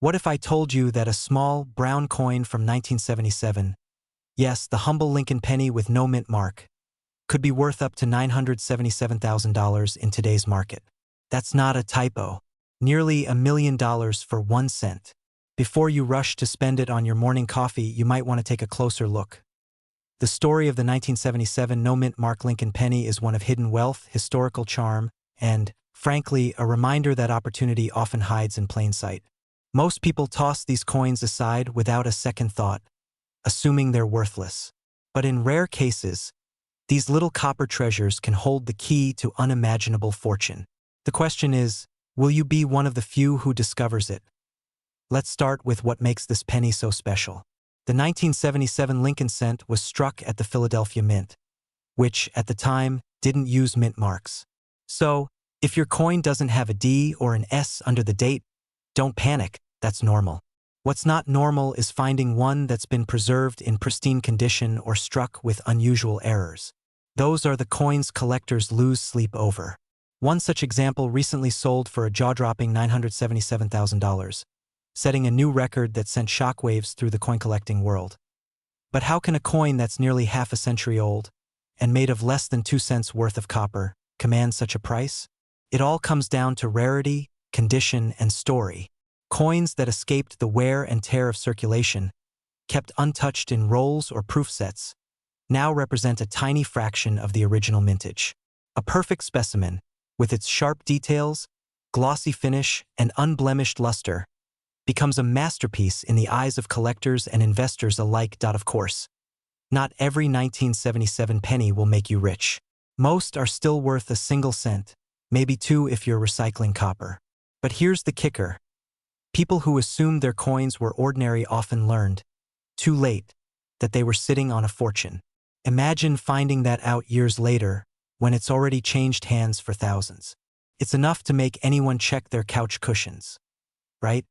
What if I told you that a small, brown coin from 1977, yes, the humble Lincoln penny with no mint mark, could be worth up to $977,000 in today's market? That's not a typo. Nearly $1 million for 1 cent. Before you rush to spend it on your morning coffee, you might want to take a closer look. The story of the 1977 no-mint mark Lincoln penny is one of hidden wealth, historical charm, and, frankly, a reminder that opportunity often hides in plain sight. Most people toss these coins aside without a second thought, assuming they're worthless. But in rare cases, these little copper treasures can hold the key to unimaginable fortune. The question is, will you be one of the few who discovers it? Let's start with what makes this penny so special. The 1977 Lincoln cent was struck at the Philadelphia Mint, which, at the time, didn't use mint marks. So, if your coin doesn't have a D or an S under the date, don't panic, that's normal. What's not normal is finding one that's been preserved in pristine condition or struck with unusual errors. Those are the coins collectors lose sleep over. One such example recently sold for a jaw-dropping $977,000, setting a new record that sent shockwaves through the coin-collecting world. But how can a coin that's nearly half a century old, and made of less than 2 cents worth of copper, command such a price? It all comes down to rarity, condition, and story. Coins that escaped the wear and tear of circulation, kept untouched in rolls or proof sets, now represent a tiny fraction of the original mintage. A perfect specimen, with its sharp details, glossy finish, and unblemished luster, becomes a masterpiece in the eyes of collectors and investors alike. Of course, not every 1977 penny will make you rich. Most are still worth a single cent, maybe 2 if you're recycling copper. But here's the kicker. People who assumed their coins were ordinary often learned, too late, that they were sitting on a fortune. Imagine finding that out years later, when it's already changed hands for thousands. It's enough to make anyone check their couch cushions, right?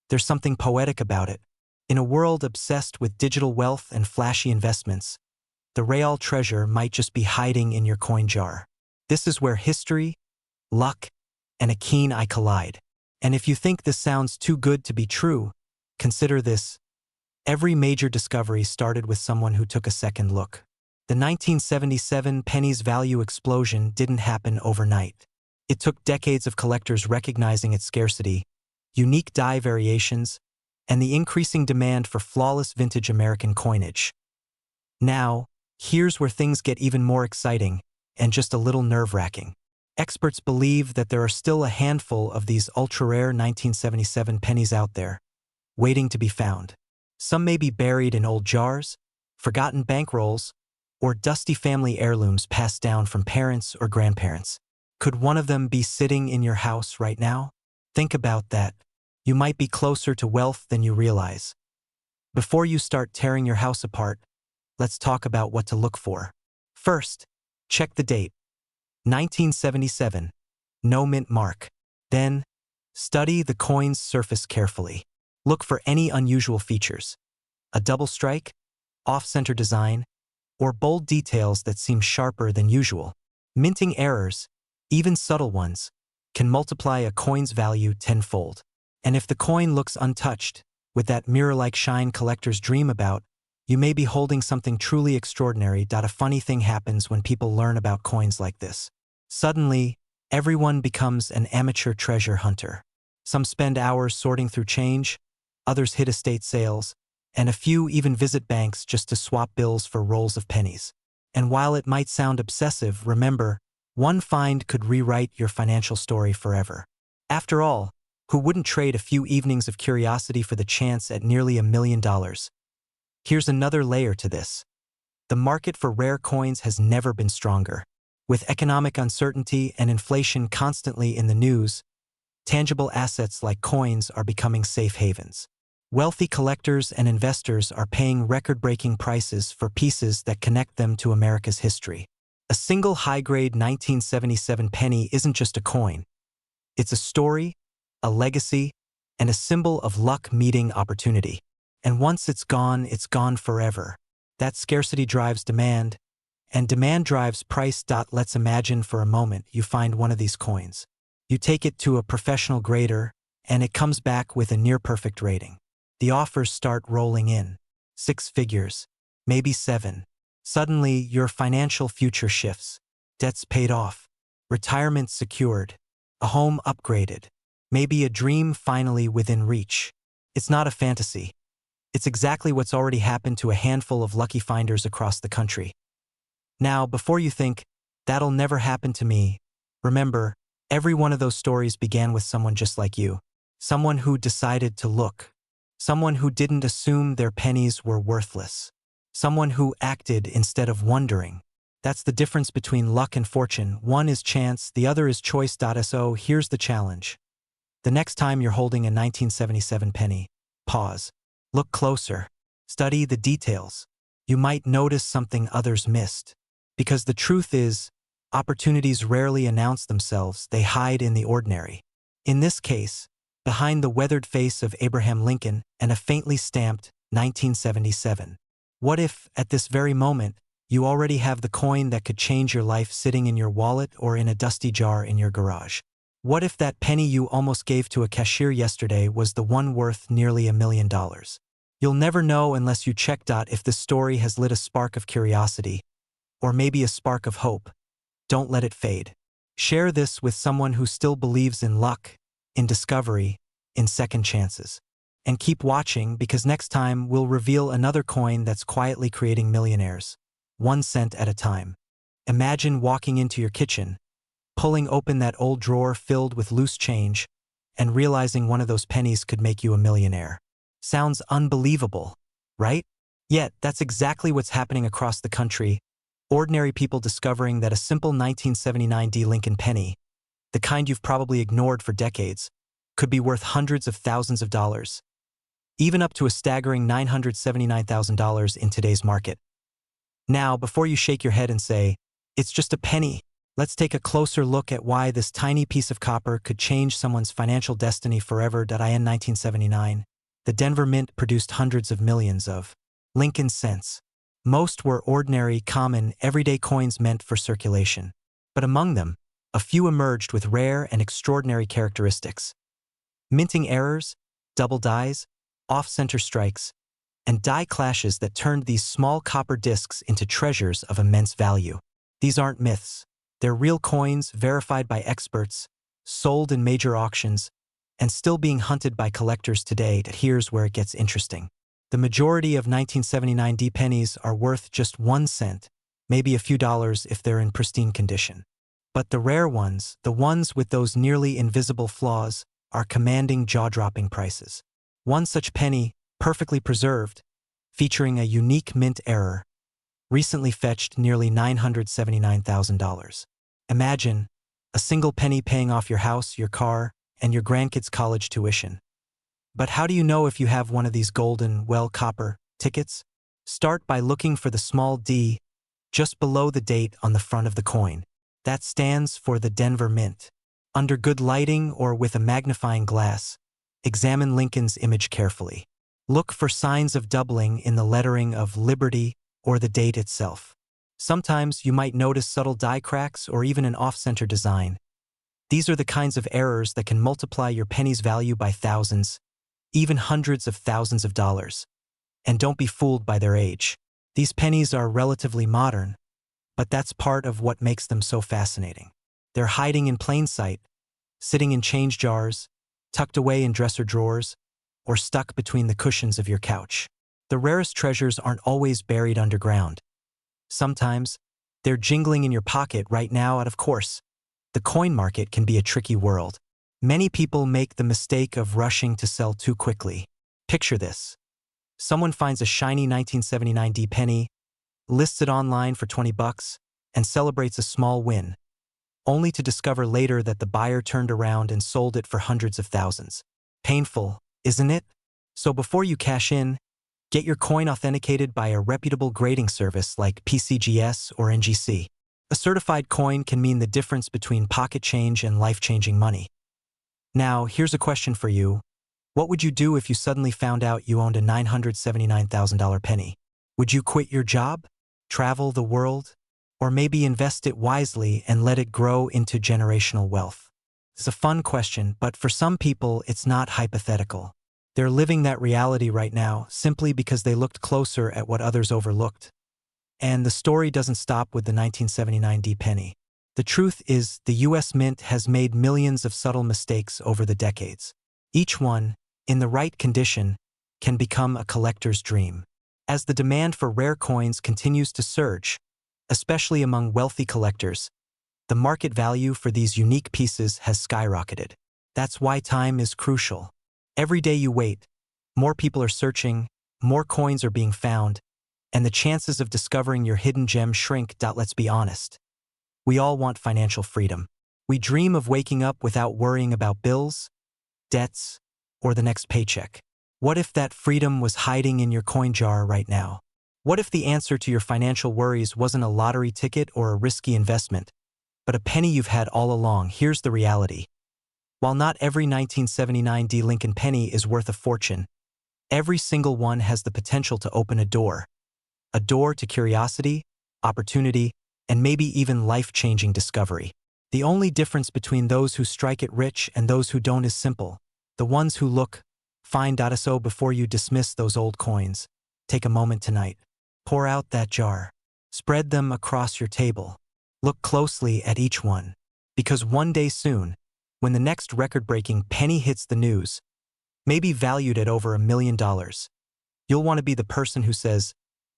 There's something poetic about it. In a world obsessed with digital wealth and flashy investments, the real treasure might just be hiding in your coin jar. This is where history, luck, and a keen eye collide. And if you think this sounds too good to be true, consider this. Every major discovery started with someone who took a second look. The 1977 penny's value explosion didn't happen overnight. It took decades of collectors recognizing its scarcity, unique die variations, and the increasing demand for flawless vintage American coinage. Now, here's where things get even more exciting and just a little nerve-wracking. Experts believe that there are still a handful of these ultra-rare 1977 pennies out there, waiting to be found. Some may be buried in old jars, forgotten bankrolls, or dusty family heirlooms passed down from parents or grandparents. Could one of them be sitting in your house right now? Think about that. You might be closer to wealth than you realize. Before you start tearing your house apart, let's talk about what to look for. First, check the date. 1977. No mint mark. Then, study the coin's surface carefully. Look for any unusual features. A double strike, off-center design, or bold details that seem sharper than usual. Minting errors, even subtle ones, can multiply a coin's value tenfold. And if the coin looks untouched, with that mirror-like shine collectors dream about, you may be holding something truly extraordinary. A funny thing happens when people learn about coins like this. Suddenly, everyone becomes an amateur treasure hunter. Some spend hours sorting through change, others hit estate sales, and a few even visit banks just to swap bills for rolls of pennies. And while it might sound obsessive, remember, one find could rewrite your financial story forever. After all, who wouldn't trade a few evenings of curiosity for the chance at nearly $1 million? Here's another layer to this. The market for rare coins has never been stronger. With economic uncertainty and inflation constantly in the news, tangible assets like coins are becoming safe havens. Wealthy collectors and investors are paying record-breaking prices for pieces that connect them to America's history. A single high-grade 1977 penny isn't just a coin. It's a story, a legacy, and a symbol of luck meeting opportunity. And once it's gone forever. That scarcity drives demand, and demand drives price. Let's imagine for a moment you find one of these coins. You take it to a professional grader, and it comes back with a near-perfect rating. The offers start rolling in. 6 figures, maybe 7. Suddenly, your financial future shifts. Debts paid off, retirement secured, a home upgraded, maybe a dream finally within reach. It's not a fantasy. It's exactly what's already happened to a handful of lucky finders across the country. Now, before you think, that'll never happen to me, remember, every one of those stories began with someone just like you. Someone who decided to look. Someone who didn't assume their pennies were worthless. Someone who acted instead of wondering. That's the difference between luck and fortune. One is chance, the other is choice. So here's the challenge. The next time you're holding a 1977 penny, pause. Look closer. Study the details. You might notice something others missed. Because the truth is, opportunities rarely announce themselves, they hide in the ordinary. In this case, behind the weathered face of Abraham Lincoln and a faintly stamped 1977. What if, at this very moment, you already have the coin that could change your life sitting in your wallet or in a dusty jar in your garage? What if that penny you almost gave to a cashier yesterday was the one worth nearly $1 million? You'll never know unless you check. If this story has lit a spark of curiosity, or maybe a spark of hope, don't let it fade. Share this with someone who still believes in luck, in discovery, in second chances. And keep watching, because next time we'll reveal another coin that's quietly creating millionaires, 1 cent at a time. Imagine walking into your kitchen, pulling open that old drawer filled with loose change, and realizing one of those pennies could make you a millionaire. Sounds unbelievable, right? Yet, that's exactly what's happening across the country. Ordinary people discovering that a simple 1979 Lincoln penny, the kind you've probably ignored for decades, could be worth hundreds of thousands of dollars, even up to a staggering $979,000 in today's market. Now, before you shake your head and say, it's just a penny, let's take a closer look at why this tiny piece of copper could change someone's financial destiny forever. In 1979, the Denver Mint produced hundreds of millions of Lincoln cents. Most were ordinary, common, everyday coins meant for circulation. But among them, a few emerged with rare and extraordinary characteristics. Minting errors, double dies, off-center strikes, and die clashes that turned these small copper discs into treasures of immense value. These aren't myths. They're real coins verified by experts, sold in major auctions, and still being hunted by collectors today. Here's where it gets interesting. The majority of 1979 pennies are worth just 1 cent, maybe a few dollars if they're in pristine condition. But the rare ones, the ones with those nearly invisible flaws, are commanding jaw-dropping prices. One such penny, perfectly preserved, featuring a unique mint error, recently fetched nearly $979,000. Imagine a single penny paying off your house, your car, and your grandkids' college tuition. But how do you know if you have one of these golden, copper tickets? Start by looking for the small D just below the date on the front of the coin. That stands for the Denver Mint. Under good lighting or with a magnifying glass, examine Lincoln's image carefully. Look for signs of doubling in the lettering of Liberty or the date itself. Sometimes you might notice subtle die cracks or even an off-center design. These are the kinds of errors that can multiply your penny's value by thousands, even hundreds of thousands of dollars. And don't be fooled by their age. These pennies are relatively modern, but that's part of what makes them so fascinating. They're hiding in plain sight, sitting in change jars, tucked away in dresser drawers, or stuck between the cushions of your couch. The rarest treasures aren't always buried underground. Sometimes, they're jingling in your pocket right now. And of course, the coin market can be a tricky world. Many people make the mistake of rushing to sell too quickly. Picture this. Someone finds a shiny 1979 penny, lists it online for $20, and celebrates a small win, only to discover later that the buyer turned around and sold it for hundreds of thousands. Painful, isn't it? So before you cash in, get your coin authenticated by a reputable grading service like PCGS or NGC. A certified coin can mean the difference between pocket change and life-changing money. Now, here's a question for you. What would you do if you suddenly found out you owned a $979,000 penny? Would you quit your job, travel the world, or maybe invest it wisely and let it grow into generational wealth? It's a fun question, but for some people, it's not hypothetical. They're living that reality right now simply because they looked closer at what others overlooked. And the story doesn't stop with the 1979 penny. The truth is, the US Mint has made millions of subtle mistakes over the decades. Each one, in the right condition, can become a collector's dream. As the demand for rare coins continues to surge, especially among wealthy collectors, the market value for these unique pieces has skyrocketed. That's why time is crucial. Every day you wait, more people are searching, more coins are being found, and the chances of discovering your hidden gem shrink. Let's be honest. We all want financial freedom. We dream of waking up without worrying about bills, debts, or the next paycheck. What if that freedom was hiding in your coin jar right now? What if the answer to your financial worries wasn't a lottery ticket or a risky investment, but a penny you've had all along? Here's the reality. While not every 1979 Lincoln penny is worth a fortune, every single one has the potential to open a door to curiosity, opportunity, and maybe even life-changing discovery. The only difference between those who strike it rich and those who don't is simple. The ones who look, find. So before you dismiss those old coins, take a moment tonight. Pour out that jar. Spread them across your table. Look closely at each one. Because one day soon, when the next record-breaking penny hits the news, maybe valued at over $1 million, you'll want to be the person who says,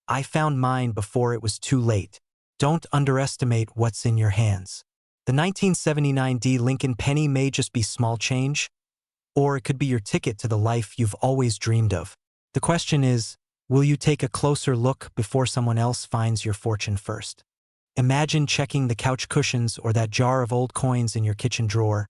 "I found mine before it was too late." Don't underestimate what's in your hands. The 1979 Lincoln penny may just be small change, or it could be your ticket to the life you've always dreamed of. The question is, will you take a closer look before someone else finds your fortune first? Imagine checking the couch cushions or that jar of old coins in your kitchen drawer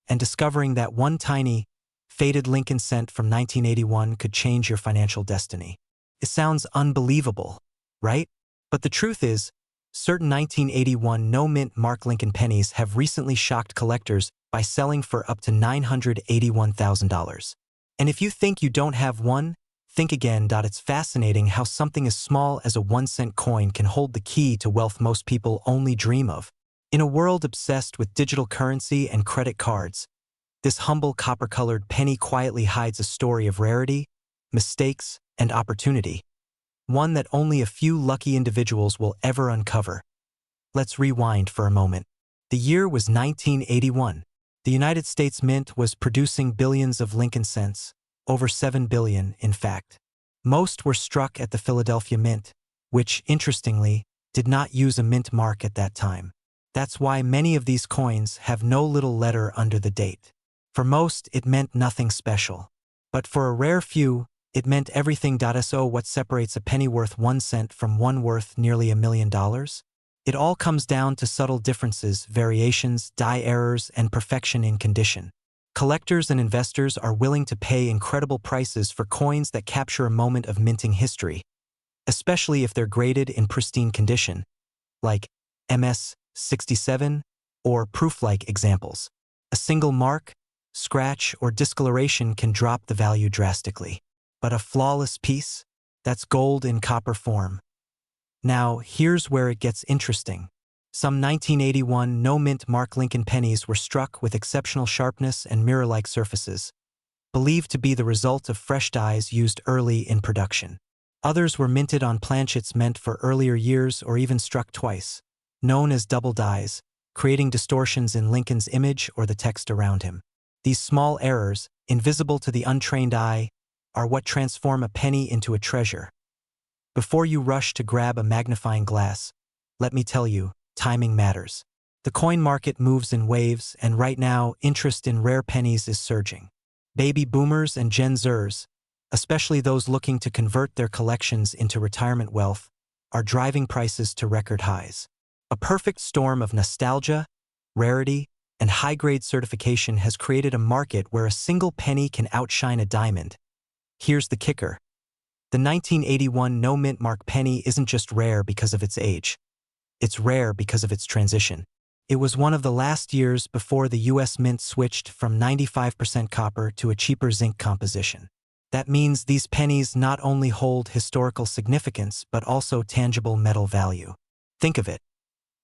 and discovering that one tiny, faded Lincoln cent from 1981 could change your financial destiny. It sounds unbelievable, right? But the truth is, certain 1981 no-mint mark Lincoln pennies have recently shocked collectors by selling for up to $981,000. And if you think you don't have one, think again. It's fascinating how something as small as a 1-cent coin can hold the key to wealth most people only dream of. In a world obsessed with digital currency and credit cards, this humble copper-colored penny quietly hides a story of rarity, mistakes, and opportunity. One that only a few lucky individuals will ever uncover. Let's rewind for a moment. The year was 1981. The United States Mint was producing billions of Lincoln cents, over 7 billion, in fact. Most were struck at the Philadelphia Mint, which, interestingly, did not use a mint mark at that time. That's why many of these coins have no little letter under the date. For most, it meant nothing special. But for a rare few, it meant everything. So what separates a penny worth 1 cent from one worth nearly $1 million? It all comes down to subtle differences, variations, die errors, and perfection in condition. Collectors and investors are willing to pay incredible prices for coins that capture a moment of minting history, especially if they're graded in pristine condition, like MS 67 or proof-like examples. A single mark, scratch, or discoloration can drop the value drastically. But a flawless piece? That's gold in copper form. Now, here's where it gets interesting. Some 1981 no-mint mark Lincoln pennies were struck with exceptional sharpness and mirror-like surfaces, believed to be the result of fresh dies used early in production. Others were minted on planchets meant for earlier years or even struck twice, known as double dies, creating distortions in Lincoln's image or the text around him. These small errors, invisible to the untrained eye, are what transform a penny into a treasure. Before you rush to grab a magnifying glass, let me tell you, timing matters. The coin market moves in waves, and right now, interest in rare pennies is surging. Baby boomers and Gen Zers, especially those looking to convert their collections into retirement wealth, are driving prices to record highs. A perfect storm of nostalgia, rarity, and high-grade certification has created a market where a single penny can outshine a diamond. Here's the kicker. The 1981 no-mint mark penny isn't just rare because of its age. It's rare because of its transition. It was one of the last years before the US Mint switched from 95% copper to a cheaper zinc composition. That means these pennies not only hold historical significance but also tangible metal value. Think of it.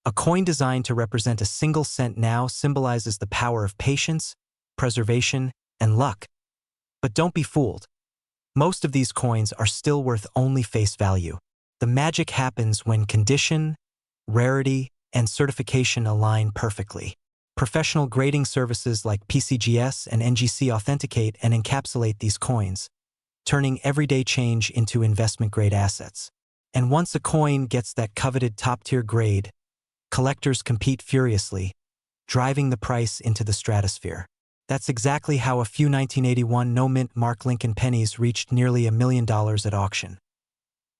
A coin designed to represent a single cent now symbolizes the power of patience, preservation, and luck. But don't be fooled. Most of these coins are still worth only face value. The magic happens when condition, rarity, and certification align perfectly. Professional grading services like PCGS and NGC authenticate and encapsulate these coins, turning everyday change into investment-grade assets. And once a coin gets that coveted top-tier grade, collectors compete furiously, driving the price into the stratosphere. That's exactly how a few 1981 no-mint Mark Lincoln pennies reached nearly $1 million at auction.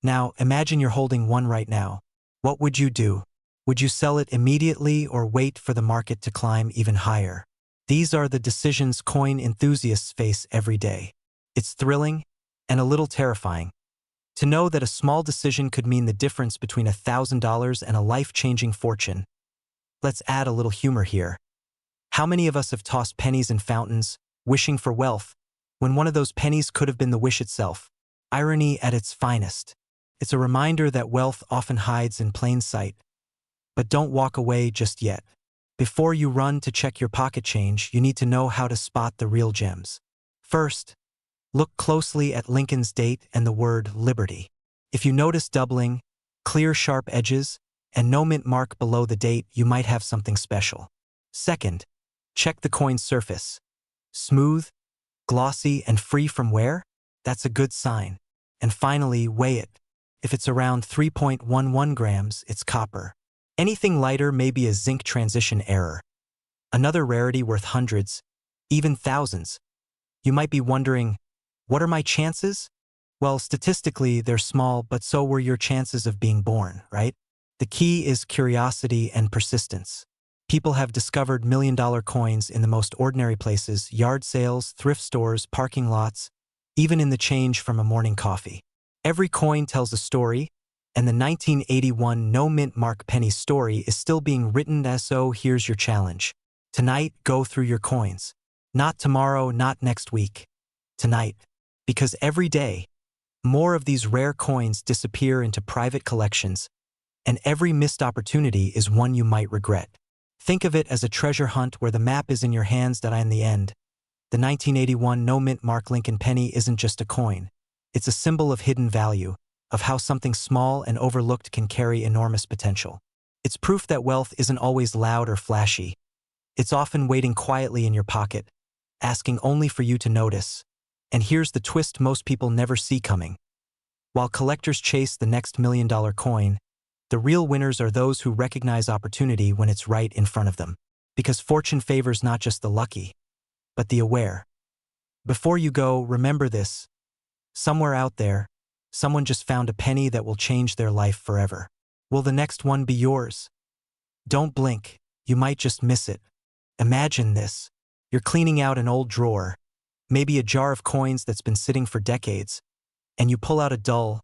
Now, imagine you're holding one right now. What would you do? Would you sell it immediately or wait for the market to climb even higher? These are the decisions coin enthusiasts face every day. It's thrilling and a little terrifying to know that a small decision could mean the difference between $1,000 and a life-changing fortune. Let's add a little humor here. How many of us have tossed pennies in fountains, wishing for wealth, when one of those pennies could have been the wish itself? Irony at its finest. It's a reminder that wealth often hides in plain sight. But don't walk away just yet. Before you run to check your pocket change, you need to know how to spot the real gems. First, look closely at Lincoln's date and the word liberty. If you notice doubling, clear sharp edges, and no mint mark below the date, you might have something special. Second, check the coin's surface. Smooth, glossy, and free from wear? That's a good sign. And finally, weigh it. If it's around 3.11 grams, it's copper. Anything lighter may be a zinc transition error. Another rarity worth hundreds, even thousands. You might be wondering, what are my chances? Well, statistically, they're small, but so were your chances of being born, right? The key is curiosity and persistence. People have discovered million-dollar coins in the most ordinary places: yard sales, thrift stores, parking lots, even in the change from a morning coffee. Every coin tells a story, and the 1981 no-mint Mark penny story is still being written. So here's your challenge. Tonight, go through your coins. Not tomorrow, not next week. Tonight. Because every day, more of these rare coins disappear into private collections, and every missed opportunity is one you might regret. Think of it as a treasure hunt where the map is in your hands. In the end, the 1981 no-mint Mark Lincoln penny isn't just a coin. It's a symbol of hidden value, of how something small and overlooked can carry enormous potential. It's proof that wealth isn't always loud or flashy. It's often waiting quietly in your pocket, asking only for you to notice. And here's the twist most people never see coming. While collectors chase the next million-dollar coin, the real winners are those who recognize opportunity when it's right in front of them. Because fortune favors not just the lucky, but the aware. Before you go, remember this. Somewhere out there, someone just found a penny that will change their life forever. Will the next one be yours? Don't blink, you might just miss it. Imagine this. You're cleaning out an old drawer, maybe a jar of coins that's been sitting for decades, and you pull out a dull,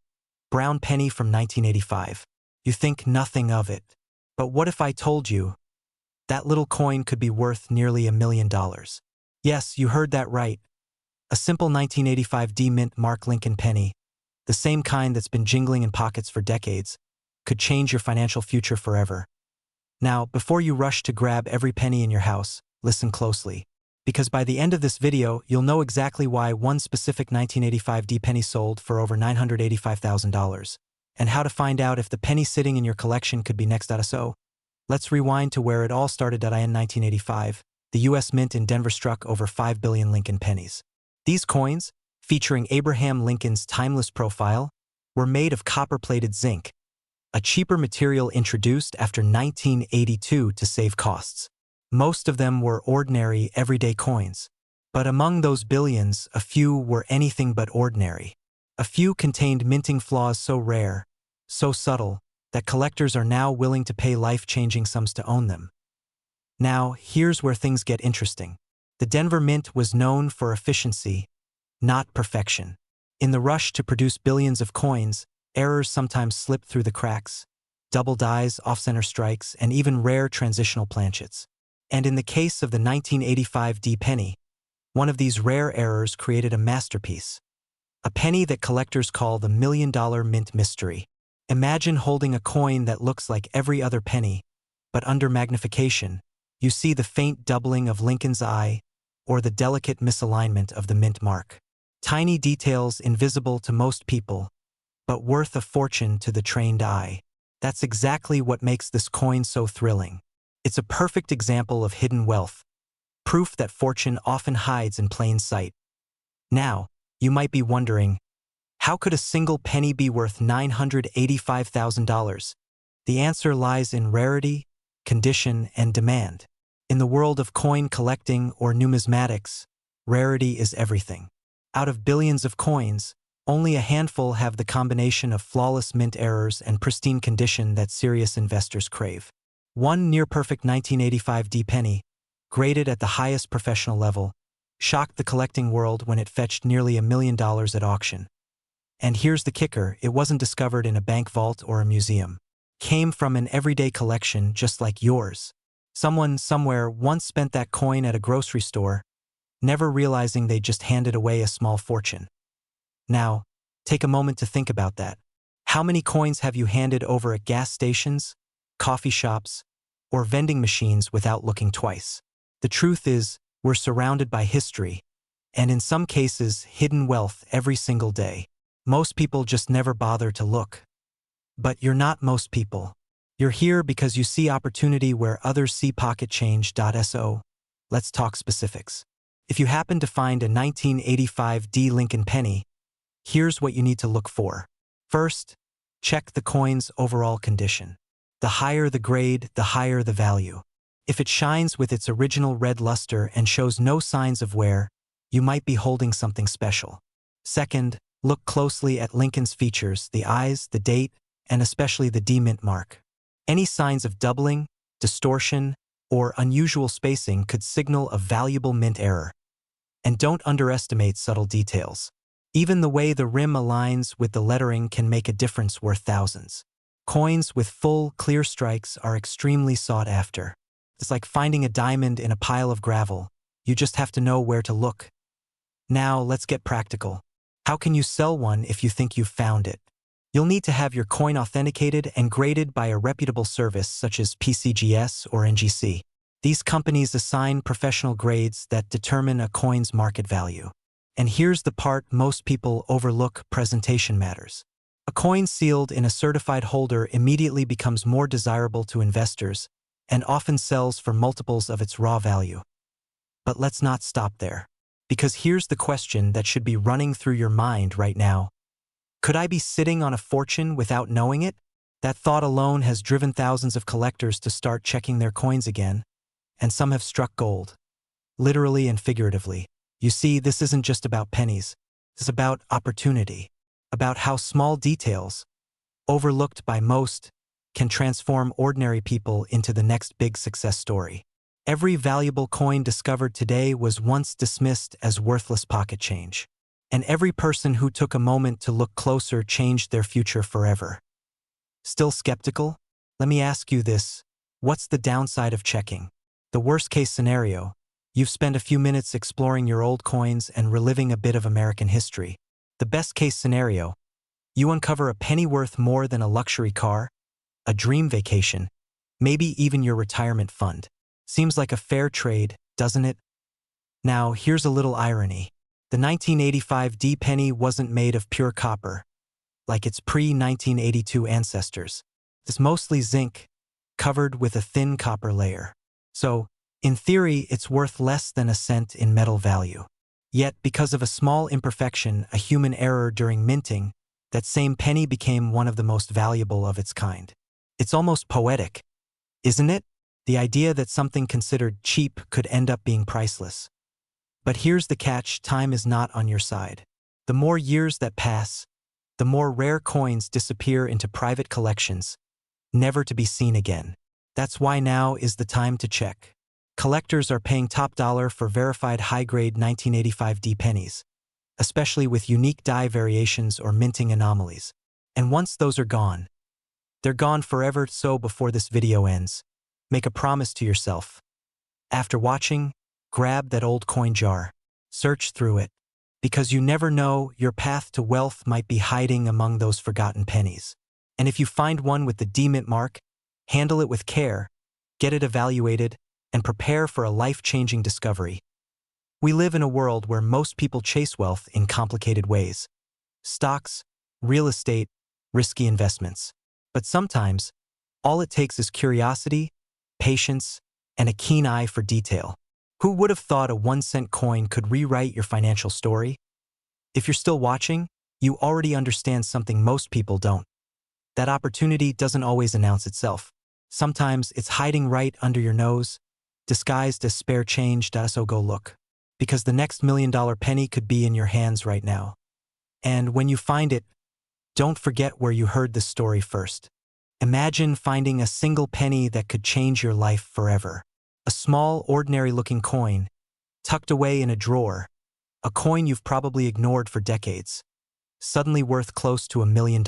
brown penny from 1985. You think nothing of it. But what if I told you that little coin could be worth nearly $1 million? Yes, you heard that right. A simple 1985 D-mint Mark Lincoln penny, the same kind that's been jingling in pockets for decades, could change your financial future forever. Now, before you rush to grab every penny in your house, listen closely. Because by the end of this video, you'll know exactly why one specific 1985 D penny sold for over $985,000, and how to find out if the penny sitting in your collection could be next. So, let's rewind to where it all started. In 1985, the U.S. Mint in Denver struck over 5 billion Lincoln pennies. These coins, featuring Abraham Lincoln's timeless profile, were made of copper-plated zinc, a cheaper material introduced after 1982 to save costs. Most of them were ordinary, everyday coins. But among those billions, a few were anything but ordinary. A few contained minting flaws so rare, so subtle, that collectors are now willing to pay life-changing sums to own them. Now, here's where things get interesting. The Denver Mint was known for efficiency, not perfection. In the rush to produce billions of coins, errors sometimes slipped through the cracks: double dies, off-center strikes, and even rare transitional planchets. And in the case of the 1985 D penny, one of these rare errors created a masterpiece. A penny that collectors call the $1 million mint mystery. Imagine holding a coin that looks like every other penny, but under magnification, you see the faint doubling of Lincoln's eye or the delicate misalignment of the mint mark. Tiny details invisible to most people, but worth a fortune to the trained eye. That's exactly what makes this coin so thrilling. It's a perfect example of hidden wealth, proof that fortune often hides in plain sight. Now, you might be wondering, how could a single penny be worth $985,000? The answer lies in rarity, condition, and demand. In the world of coin collecting or numismatics, rarity is everything. Out of billions of coins, only a handful have the combination of flawless mint errors and pristine condition that serious investors crave. One near-perfect 1985 D penny, graded at the highest professional level, shocked the collecting world when it fetched nearly $1 million at auction. And here's the kicker, it wasn't discovered in a bank vault or a museum. Came from an everyday collection just like yours. Someone somewhere once spent that coin at a grocery store, never realizing they just handed away a small fortune. Now, take a moment to think about that. How many coins have you handed over at gas stations, coffee shops, or vending machines without looking twice? The truth is, we're surrounded by history, and in some cases, hidden wealth every single day. Most people just never bother to look. But you're not most people. You're here because you see opportunity where others see pocket change. So, let's talk specifics. If you happen to find a 1985 D Lincoln penny, here's what you need to look for. First, check the coin's overall condition. The higher the grade, the higher the value. If it shines with its original red luster and shows no signs of wear, you might be holding something special. Second, look closely at Lincoln's features, the eyes, the date, and especially the D mint mark. Any signs of doubling, distortion, or unusual spacing could signal a valuable mint error. And don't underestimate subtle details. Even the way the rim aligns with the lettering can make a difference worth thousands. Coins with full, clear strikes are extremely sought after. It's like finding a diamond in a pile of gravel. You just have to know where to look. Now, let's get practical. How can you sell one if you think you've found it? You'll need to have your coin authenticated and graded by a reputable service such as PCGS or NGC. These companies assign professional grades that determine a coin's market value. And here's the part most people overlook: presentation matters. A coin sealed in a certified holder immediately becomes more desirable to investors and often sells for multiples of its raw value. But let's not stop there. Because here's the question that should be running through your mind right now. Could I be sitting on a fortune without knowing it? That thought alone has driven thousands of collectors to start checking their coins again, and some have struck gold. Literally and figuratively. You see, this isn't just about pennies. It's about opportunity. About how small details, overlooked by most, can transform ordinary people into the next big success story. Every valuable coin discovered today was once dismissed as worthless pocket change. And every person who took a moment to look closer changed their future forever. Still skeptical? Let me ask you this. What's the downside of checking? The worst-case scenario: you've spent a few minutes exploring your old coins and reliving a bit of American history. The best-case scenario: you uncover a penny worth more than a luxury car, a dream vacation, maybe even your retirement fund. Seems like a fair trade, doesn't it? Now, here's a little irony. The 1985 D penny wasn't made of pure copper, like its pre-1982 ancestors. It's mostly zinc, covered with a thin copper layer. So, in theory, it's worth less than a cent in metal value. Yet, because of a small imperfection, a human error during minting, that same penny became one of the most valuable of its kind. It's almost poetic, isn't it? The idea that something considered cheap could end up being priceless. But here's the catch: time is not on your side. The more years that pass, the more rare coins disappear into private collections, never to be seen again. That's why now is the time to check. Collectors are paying top dollar for verified high-grade 1985 D pennies, especially with unique die variations or minting anomalies. And once those are gone, they're gone forever. So before this video ends, make a promise to yourself. After watching, grab that old coin jar, search through it, because you never know, your path to wealth might be hiding among those forgotten pennies. And if you find one with the D mint mark, handle it with care, get it evaluated, and prepare for a life-changing discovery. We live in a world where most people chase wealth in complicated ways. Stocks, real estate, risky investments. But sometimes, all it takes is curiosity, patience, and a keen eye for detail. Who would have thought a 1-cent coin could rewrite your financial story? If you're still watching, you already understand something most people don't. That opportunity doesn't always announce itself. Sometimes it's hiding right under your nose, disguised as spare change. So go look. Because the next $1 million penny could be in your hands right now. And when you find it, don't forget where you heard the story first. Imagine finding a single penny that could change your life forever. A small, ordinary-looking coin, tucked away in a drawer, a coin you've probably ignored for decades, suddenly worth close to $1 million.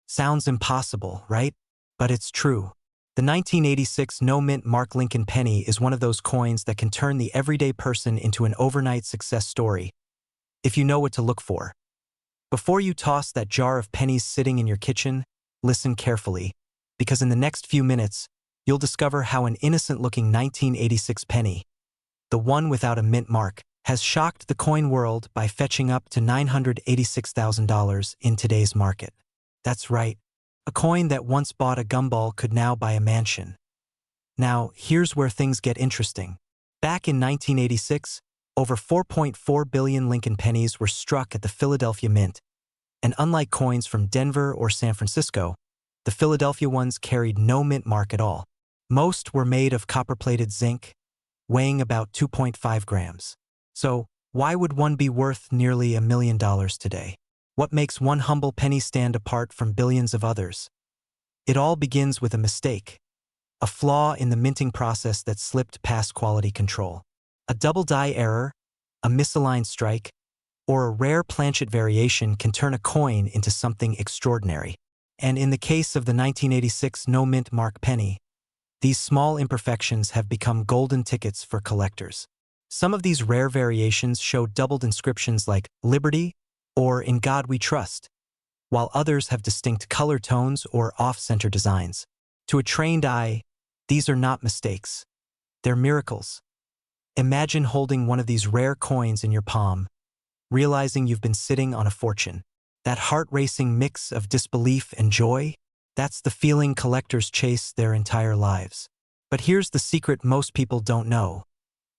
Sounds impossible, right? But it's true. The 1986 no-mint Mark Lincoln penny is one of those coins that can turn the everyday person into an overnight success story, if you know what to look for. Before you toss that jar of pennies sitting in your kitchen, listen carefully, because in the next few minutes, you'll discover how an innocent-looking 1986 penny, the one without a mint mark, has shocked the coin world by fetching up to $986,000 in today's market. That's right, a coin that once bought a gumball could now buy a mansion. Now, here's where things get interesting. Back in 1986, over 4.4 billion Lincoln pennies were struck at the Philadelphia Mint, and unlike coins from Denver or San Francisco, the Philadelphia ones carried no mint mark at all. Most were made of copper-plated zinc, weighing about 2.5 grams. So, why would one be worth nearly $1 million today? What makes one humble penny stand apart from billions of others? It all begins with a mistake, a flaw in the minting process that slipped past quality control. A double die error, a misaligned strike, or a rare planchet variation can turn a coin into something extraordinary. And in the case of the 1986 no-mint mark penny, these small imperfections have become golden tickets for collectors. Some of these rare variations show doubled inscriptions like Liberty or In God We Trust, while others have distinct color tones or off-center designs. To a trained eye, these are not mistakes. They're miracles. Imagine holding one of these rare coins in your palm, realizing you've been sitting on a fortune. That heart-racing mix of disbelief and joy, that's the feeling collectors chase their entire lives. But here's the secret most people don't know.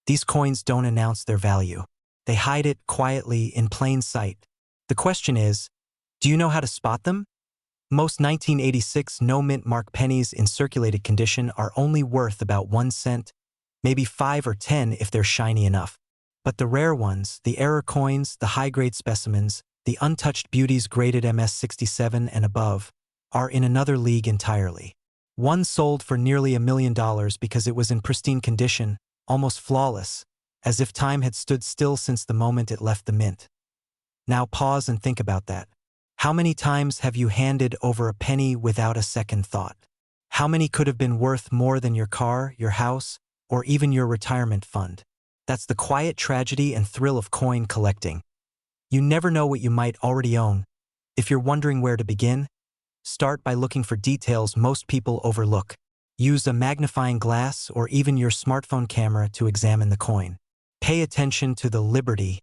These coins don't announce their value. They hide it quietly in plain sight. The question is, do you know how to spot them? Most 1986 no-mint mark pennies in circulated condition are only worth about 1 cent, maybe 5 or 10 if they're shiny enough. But the rare ones, the error coins, the high-grade specimens, the untouched beauties graded MS-67 and above, are in another league entirely. One sold for nearly $1 million because it was in pristine condition, almost flawless, as if time had stood still since the moment it left the mint. Now pause and think about that. How many times have you handed over a penny without a second thought? How many could have been worth more than your car, your house, or even your retirement fund? That's the quiet tragedy and thrill of coin collecting. You never know what you might already own. If you're wondering where to begin, start by looking for details most people overlook. Use a magnifying glass or even your smartphone camera to examine the coin. Pay attention to the Liberty,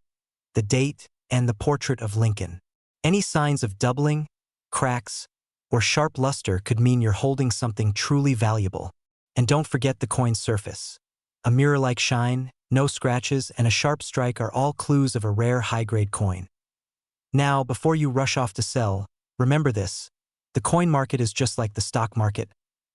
the date, and the portrait of Lincoln. Any signs of doubling, cracks, or sharp luster could mean you're holding something truly valuable. And don't forget the coin's surface. A mirror-like shine, no scratches, and a sharp strike are all clues of a rare high-grade coin. Now, before you rush off to sell, remember this. The coin market is just like the stock market.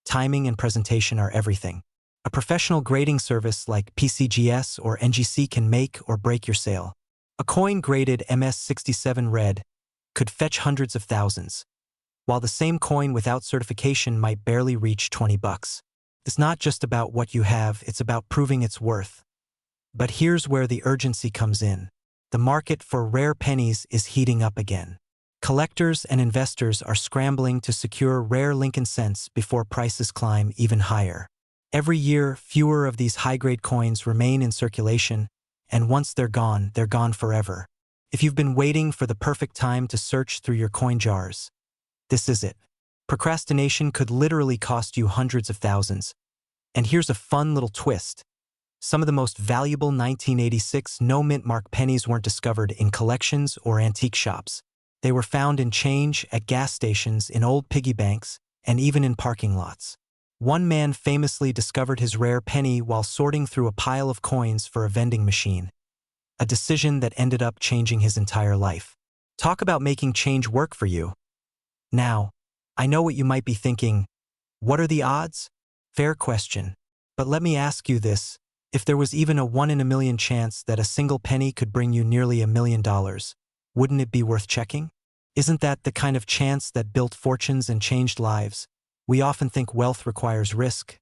Timing and presentation are everything. A professional grading service like PCGS or NGC can make or break your sale. A coin graded MS-67 red could fetch hundreds of thousands, while the same coin without certification might barely reach $20. It's not just about what you have, it's about proving its worth. But here's where the urgency comes in. The market for rare pennies is heating up again. Collectors and investors are scrambling to secure rare Lincoln cents before prices climb even higher. Every year, fewer of these high-grade coins remain in circulation, and once they're gone forever. If you've been waiting for the perfect time to search through your coin jars, this is it. Procrastination could literally cost you hundreds of thousands. And here's a fun little twist. Some of the most valuable 1986 no-mint mark pennies weren't discovered in collections or antique shops. They were found in change at gas stations, in old piggy banks, and even in parking lots. One man famously discovered his rare penny while sorting through a pile of coins for a vending machine, a decision that ended up changing his entire life. Talk about making change work for you. Now, I know what you might be thinking. What are the odds? Fair question. But let me ask you this. If there was even a 1 in a million chance that a single penny could bring you nearly $1 million, wouldn't it be worth checking? Isn't that the kind of chance that built fortunes and changed lives? We often think wealth requires risk,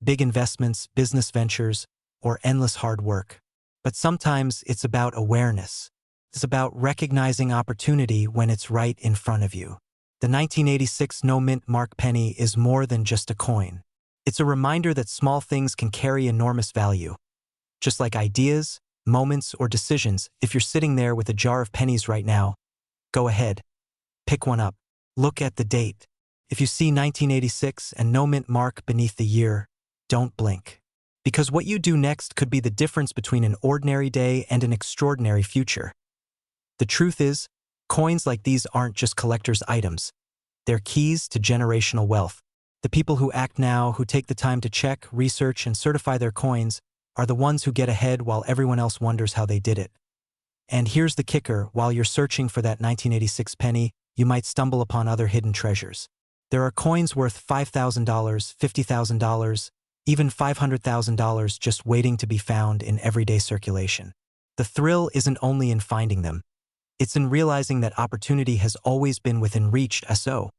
big investments, business ventures, or endless hard work. But sometimes it's about awareness. It's about recognizing opportunity when it's right in front of you. The 1986 no-mint mark penny is more than just a coin. It's a reminder that small things can carry enormous value. Just like ideas, moments, or decisions, if you're sitting there with a jar of pennies right now, go ahead, pick one up. Look at the date. If you see 1986 and no-mint mark beneath the year, don't blink. Because what you do next could be the difference between an ordinary day and an extraordinary future. The truth is, coins like these aren't just collector's items. They're keys to generational wealth. The people who act now, who take the time to check, research, and certify their coins, are the ones who get ahead while everyone else wonders how they did it. And here's the kicker: while you're searching for that 1986 penny, you might stumble upon other hidden treasures. There are coins worth $5,000, $50,000, even $500,000 just waiting to be found in everyday circulation. The thrill isn't only in finding them. It's in realizing that opportunity has always been within reach. So,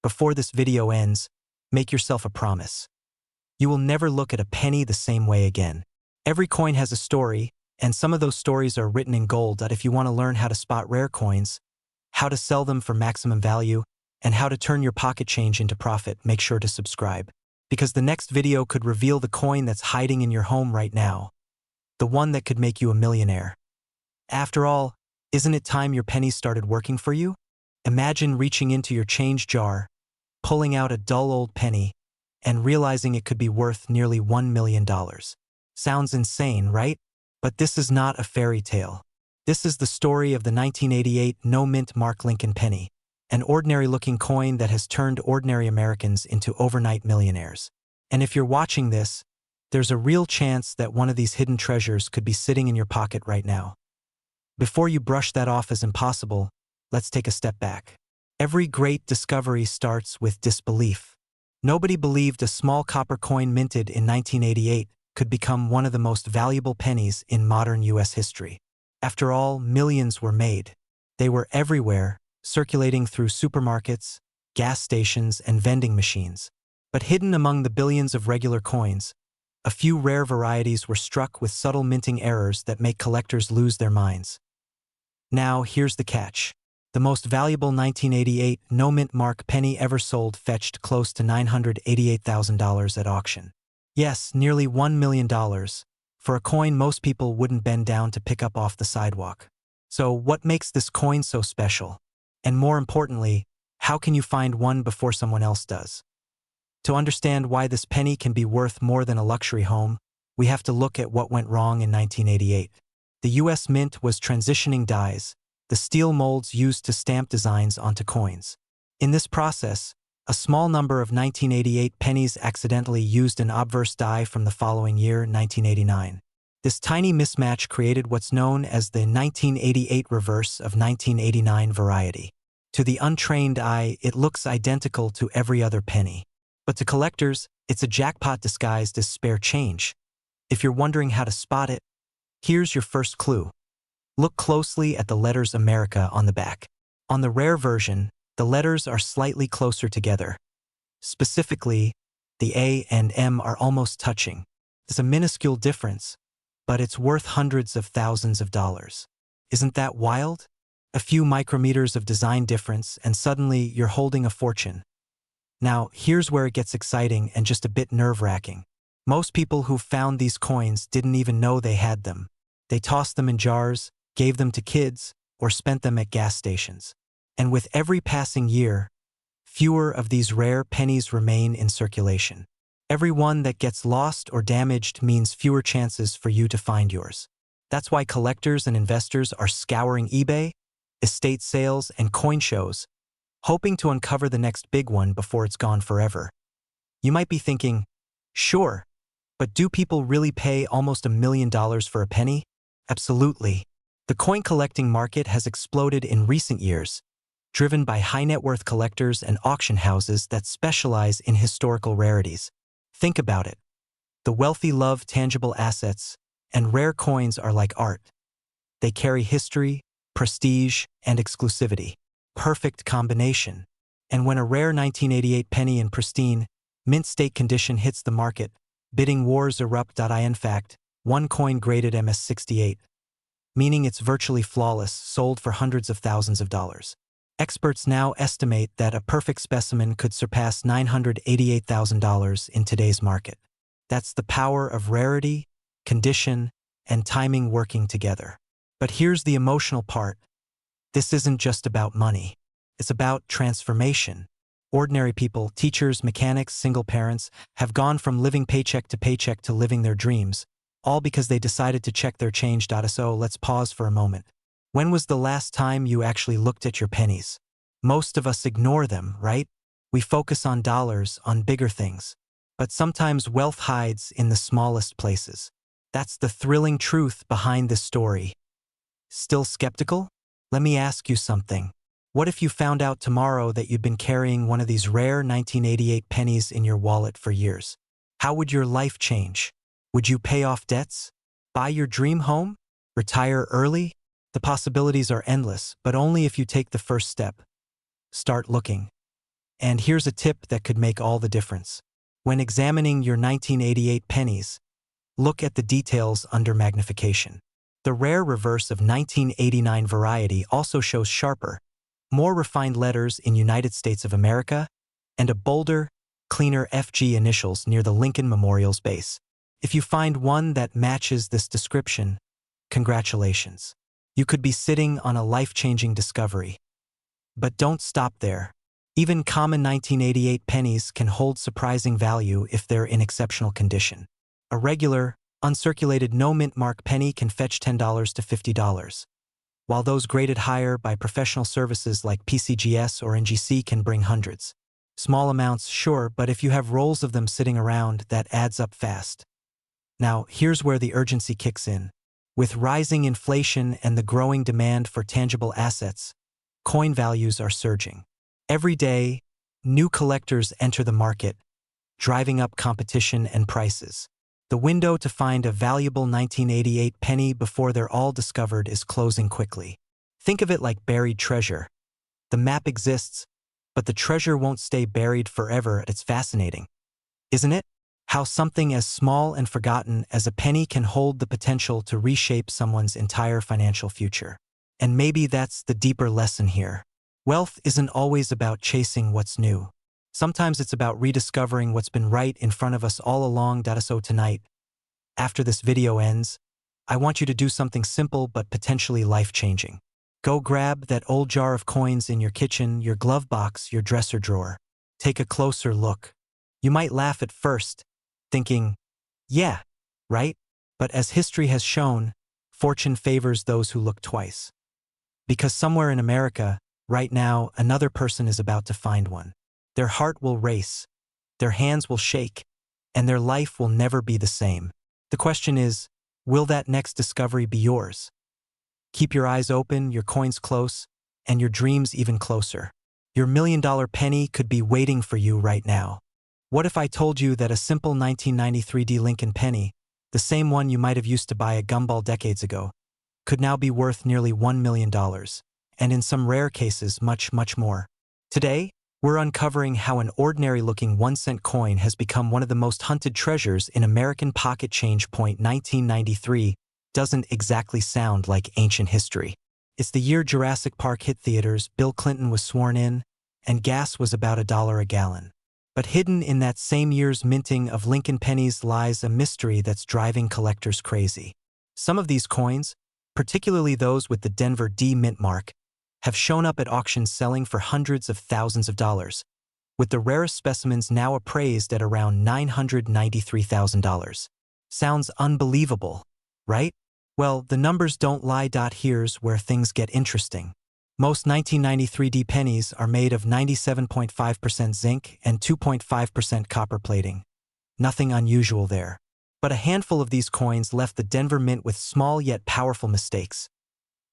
before this video ends, make yourself a promise. You will never look at a penny the same way again. Every coin has a story, and some of those stories are written in gold. If you want to learn how to spot rare coins, how to sell them for maximum value, and how to turn your pocket change into profit, make sure to subscribe. Because the next video could reveal the coin that's hiding in your home right now. The one that could make you a millionaire. After all, isn't it time your pennies started working for you? Imagine reaching into your change jar, pulling out a dull old penny, and realizing it could be worth nearly $1 million. Sounds insane, right? But this is not a fairy tale. This is the story of the 1988 no-mint mark Lincoln penny, an ordinary-looking coin that has turned ordinary Americans into overnight millionaires. And if you're watching this, there's a real chance that one of these hidden treasures could be sitting in your pocket right now. Before you brush that off as impossible, let's take a step back. Every great discovery starts with disbelief. Nobody believed a small copper coin minted in 1988 could become one of the most valuable pennies in modern U.S. history. After all, millions were made. They were everywhere, circulating through supermarkets, gas stations, and vending machines. But hidden among the billions of regular coins, a few rare varieties were struck with subtle minting errors that make collectors lose their minds. Now, here's the catch. The most valuable 1988 no-mint mark penny ever sold fetched close to $988,000 at auction. Yes, nearly $1 million, for a coin most people wouldn't bend down to pick up off the sidewalk. So what makes this coin so special? And more importantly, how can you find one before someone else does? To understand why this penny can be worth more than a luxury home, we have to look at what went wrong in 1988. The U.S. Mint was transitioning dies, the steel molds used to stamp designs onto coins. In this process, a small number of 1988 pennies accidentally used an obverse die from the following year, 1989. This tiny mismatch created what's known as the 1988 reverse of 1989 variety. To the untrained eye, it looks identical to every other penny. But to collectors, it's a jackpot disguised as spare change. If you're wondering how to spot it, here's your first clue. Look closely at the letters America on the back. On the rare version, the letters are slightly closer together. Specifically, the A and M are almost touching. It's a minuscule difference, but it's worth hundreds of thousands of dollars. Isn't that wild? A few micrometers of design difference, and suddenly you're holding a fortune. Now, here's where it gets exciting and just a bit nerve-wracking. Most people who found these coins didn't even know they had them. They tossed them in jars, gave them to kids, or spent them at gas stations. And with every passing year, fewer of these rare pennies remain in circulation. Every one that gets lost or damaged means fewer chances for you to find yours. That's why collectors and investors are scouring eBay, estate sales, and coin shows, hoping to uncover the next big one before it's gone forever. You might be thinking, sure, but do people really pay almost $1 million for a penny? Absolutely. The coin collecting market has exploded in recent years, driven by high-net-worth collectors and auction houses that specialize in historical rarities. Think about it. The wealthy love tangible assets, and rare coins are like art. They carry history, prestige, and exclusivity. Perfect combination. And when a rare 1988 penny in pristine, mint-state condition hits the market, bidding wars erupt. In fact, one coin graded MS-68, meaning it's virtually flawless, sold for hundreds of thousands of dollars. Experts now estimate that a perfect specimen could surpass $988,000 in today's market. That's the power of rarity, condition, and timing working together. But here's the emotional part. This isn't just about money. It's about transformation. Ordinary people, teachers, mechanics, single parents, have gone from living paycheck to paycheck to living their dreams, all because they decided to check their change. So let's pause for a moment. When was the last time you actually looked at your pennies? Most of us ignore them, right? We focus on dollars, on bigger things. But sometimes wealth hides in the smallest places. That's the thrilling truth behind this story. Still skeptical? Let me ask you something. What if you found out tomorrow that you'd been carrying one of these rare 1988 pennies in your wallet for years? How would your life change? Would you pay off debts? Buy your dream home? Retire early? The possibilities are endless, but only if you take the first step. Start looking. And here's a tip that could make all the difference. When examining your 1988 pennies, look at the details under magnification. The rare reverse of 1989 variety also shows sharper, more refined letters in United States of America, and a bolder, cleaner FG initials near the Lincoln Memorial's base. If you find one that matches this description, congratulations. You could be sitting on a life-changing discovery. But don't stop there. Even common 1988 pennies can hold surprising value if they're in exceptional condition. A regular, uncirculated no-mint mark penny can fetch $10 to $50, while those graded higher by professional services like PCGS or NGC can bring hundreds. Small amounts, sure, but if you have rolls of them sitting around, that adds up fast. Now, here's where the urgency kicks in. With rising inflation and the growing demand for tangible assets, coin values are surging. Every day, new collectors enter the market, driving up competition and prices. The window to find a valuable 1988 penny before they're all discovered is closing quickly. Think of it like buried treasure. The map exists, but the treasure won't stay buried forever. It's fascinating, isn't it? How something as small and forgotten as a penny can hold the potential to reshape someone's entire financial future. And maybe that's the deeper lesson here. Wealth isn't always about chasing what's new. Sometimes it's about rediscovering what's been right in front of us all along. So tonight, after this video ends, I want you to do something simple but potentially life-changing. Go grab that old jar of coins in your kitchen, your glove box, your dresser drawer. Take a closer look. You might laugh at first, thinking, yeah, right? But as history has shown, fortune favors those who look twice. Because somewhere in America, right now, another person is about to find one. Their heart will race, their hands will shake, and their life will never be the same. The question is, will that next discovery be yours? Keep your eyes open, your coins close, and your dreams even closer. Your $1 million penny could be waiting for you right now. What if I told you that a simple 1993 D Lincoln penny, the same one you might have used to buy a gumball decades ago, could now be worth nearly $1 million, and in some rare cases, much, much more. Today, we're uncovering how an ordinary-looking 1-cent coin has become one of the most hunted treasures in American pocket change. 1993 doesn't exactly sound like ancient history. It's the year Jurassic Park hit theaters, Bill Clinton was sworn in, and gas was about $1 a gallon. But hidden in that same year's minting of Lincoln pennies lies a mystery that's driving collectors crazy. Some of these coins, particularly those with the Denver D mint mark, have shown up at auctions selling for hundreds of thousands of dollars, with the rarest specimens now appraised at around $993,000. Sounds unbelievable, right? Well, the numbers don't lie. Here's where things get interesting. Most 1993D pennies are made of 97.5% zinc and 2.5% copper plating. Nothing unusual there. But a handful of these coins left the Denver Mint with small yet powerful mistakes.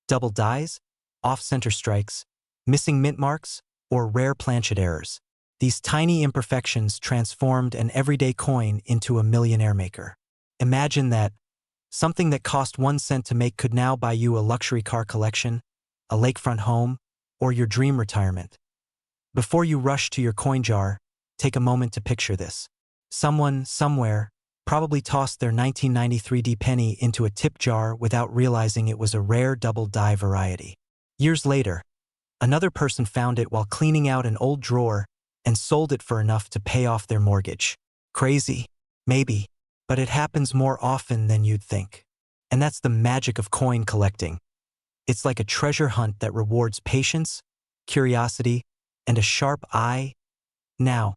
Double dies, off-center strikes, missing mint marks, or rare planchet errors. These tiny imperfections transformed an everyday coin into a millionaire maker. Imagine that. Something that cost 1 cent to make could now buy you a luxury car collection, a lakefront home, or your dream retirement. Before you rush to your coin jar, take a moment to picture this. Someone, somewhere, probably tossed their 1993D penny into a tip jar without realizing it was a rare double die variety. Years later, another person found it while cleaning out an old drawer and sold it for enough to pay off their mortgage. Crazy? Maybe, but it happens more often than you'd think. And that's the magic of coin collecting. It's like a treasure hunt that rewards patience, curiosity, and a sharp eye. Now,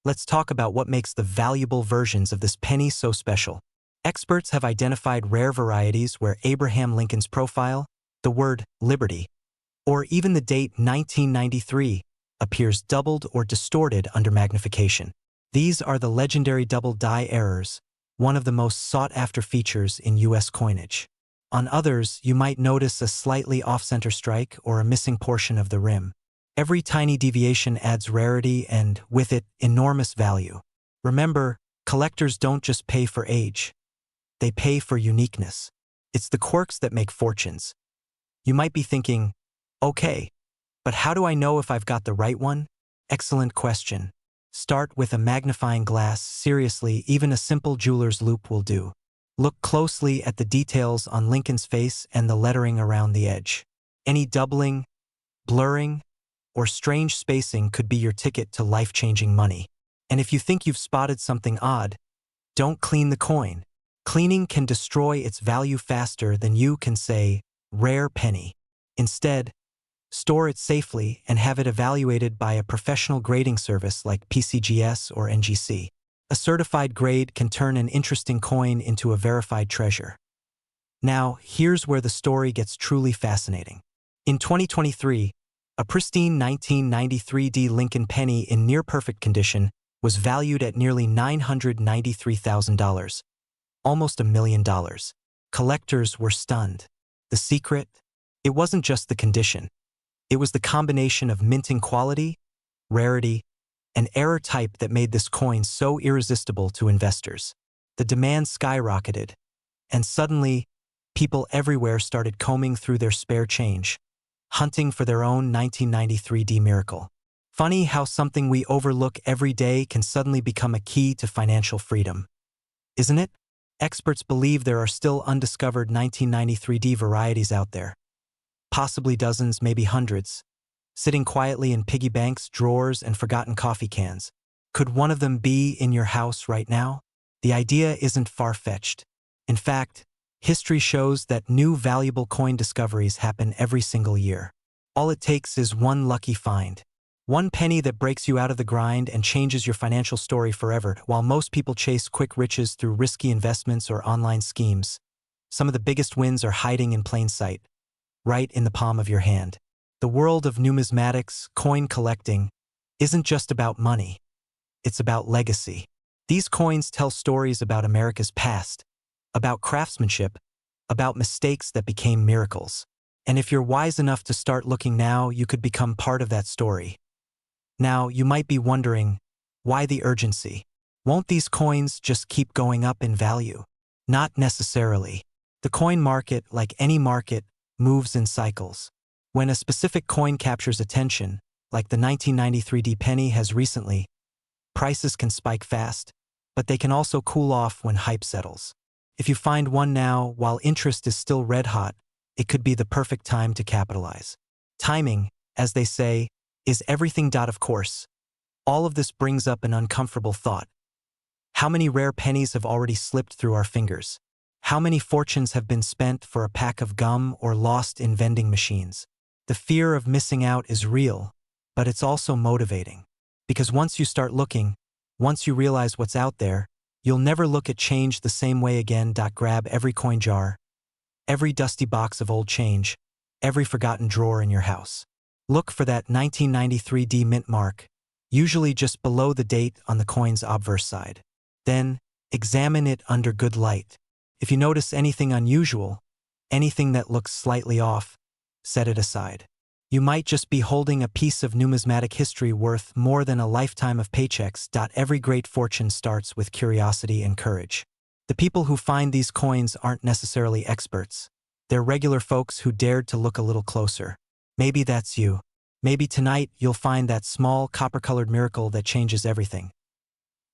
let's talk about what makes the valuable versions of this penny so special. Experts have identified rare varieties where Abraham Lincoln's profile, the word liberty, or even the date 1993, appears doubled or distorted under magnification. These are the legendary double die errors, one of the most sought-after features in U.S. coinage. On others, you might notice a slightly off-center strike or a missing portion of the rim. Every tiny deviation adds rarity and, with it, enormous value. Remember, collectors don't just pay for age. They pay for uniqueness. It's the quirks that make fortunes. You might be thinking, okay, but how do I know if I've got the right one? Excellent question. Start with a magnifying glass. Seriously, even a simple jeweler's loupe will do. Look closely at the details on Lincoln's face and the lettering around the edge. Any doubling, blurring, or strange spacing could be your ticket to life-changing money. And if you think you've spotted something odd, don't clean the coin. Cleaning can destroy its value faster than you can say, rare penny. Instead, store it safely and have it evaluated by a professional grading service like PCGS or NGC. A certified grade can turn an interesting coin into a verified treasure. Now, here's where the story gets truly fascinating. In 2023, a pristine 1993D Lincoln penny in near-perfect condition was valued at nearly $993,000, almost $1 million. Collectors were stunned. The secret? It wasn't just the condition. It was the combination of minting quality, rarity, and error type that made this coin so irresistible to investors. The demand skyrocketed, and suddenly, people everywhere started combing through their spare change, hunting for their own 1993D miracle. Funny how something we overlook every day can suddenly become a key to financial freedom. Isn't it? Experts believe there are still undiscovered 1993D varieties out there. Possibly dozens, maybe hundreds, sitting quietly in piggy banks, drawers, and forgotten coffee cans. Could one of them be in your house right now? The idea isn't far-fetched. In fact, history shows that new valuable coin discoveries happen every single year. All it takes is one lucky find. One penny that breaks you out of the grind and changes your financial story forever. While most people chase quick riches through risky investments or online schemes, some of the biggest wins are hiding in plain sight, right in the palm of your hand. The world of numismatics, coin collecting, isn't just about money. It's about legacy. These coins tell stories about America's past, about craftsmanship, about mistakes that became miracles. And if you're wise enough to start looking now, you could become part of that story. Now, you might be wondering, why the urgency? Won't these coins just keep going up in value? Not necessarily. The coin market, like any market, moves in cycles. When a specific coin captures attention, like the 1993D penny has recently, prices can spike fast, but they can also cool off when hype settles. If you find one now, while interest is still red hot, it could be the perfect time to capitalize. Timing, as they say, is everything. Of course, all of this brings up an uncomfortable thought. How many rare pennies have already slipped through our fingers? How many fortunes have been spent for a pack of gum or lost in vending machines? The fear of missing out is real, but it's also motivating. Because once you start looking, once you realize what's out there, you'll never look at change the same way again. Grab every coin jar, every dusty box of old change, every forgotten drawer in your house. Look for that 1993 D mint mark, usually just below the date on the coin's obverse side. Then, examine it under good light. If you notice anything unusual, anything that looks slightly off, set it aside. You might just be holding a piece of numismatic history worth more than a lifetime of paychecks. Every great fortune starts with curiosity and courage. The people who find these coins aren't necessarily experts. They're regular folks who dared to look a little closer. Maybe that's you. Maybe tonight you'll find that small copper-colored miracle that changes everything.